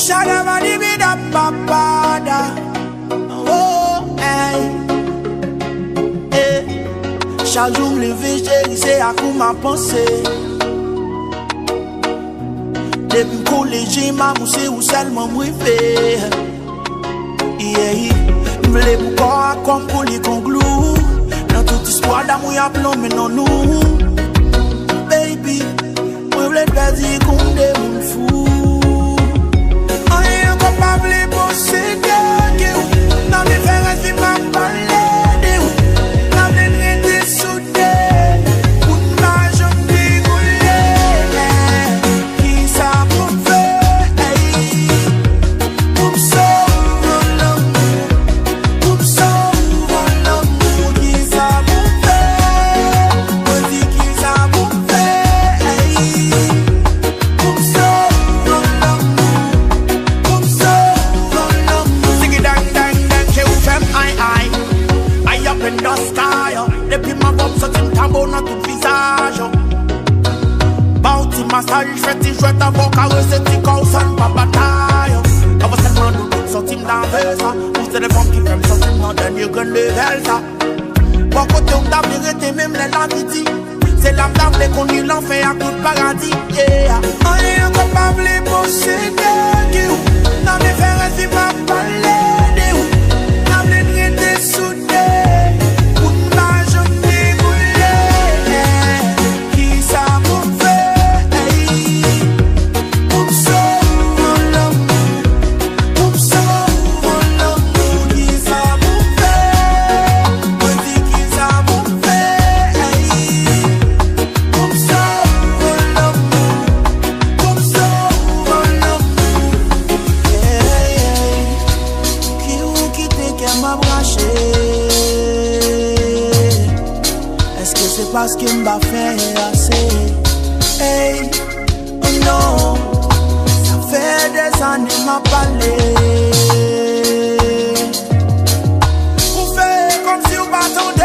Shagamani vida papada. Oh, hey. Hey. Chaque jour me lever, j'ai c'est à quoi ma pensée. Depuis le collège, m'a moussé ou seulement m'rivé. Yeah, m'vle pourquoi comme pour les conglous. Dans toute histoire d'amour y'a plombé non nous. Baby, m'vle perdre comme des moun fous. On est incapable de posséder. Dans les verres, je m'a parlé de où. Dans les nuits de soudé. Pour ma jambe dégoulée. Qui ça pour faire? Pour sauver l'amour. Pour sauver l'amour. Qui ça pour faire? On dit qui ça pour faire? Pour sauver l'amour. Pour sauver l'amour. Sing it dang dang dang. Che ou femme aïe aïe. Aïe up in the sky. Depuis ma bob so tim tambo dans tout visage. Bauti massage, fais-tu jouer ta voix carré, c'est tu causes pas bataille. Quand vous êtes dans le so tim dans ça. Vous c'est les femmes qui font so tim dans dernier gun level ça. Bon côté on t'a vérité même les l'amitié. C'est l'âme d'avler qu'on y l'enfer à coup de paradis. Yeah. On est incapable de posséder. Dans les verres, je m'a parlé de où. Dans les nuits de soudé. Pour ma jambe dégoulée. Qui ça pour faire? Pour sauver l'amour. Pour sauver l'amour. Qui ça pour faire? On dit qui ça pour faire? Pour sauver l'amour. Pour sauver l'amour. Qui ou qui t'es qu'elle m'a branché? Est-ce que c'est parce qu'il m'a fait assez? Hey, oh non, ça fait des années m'a parlé. On fait comme si on m'attendait.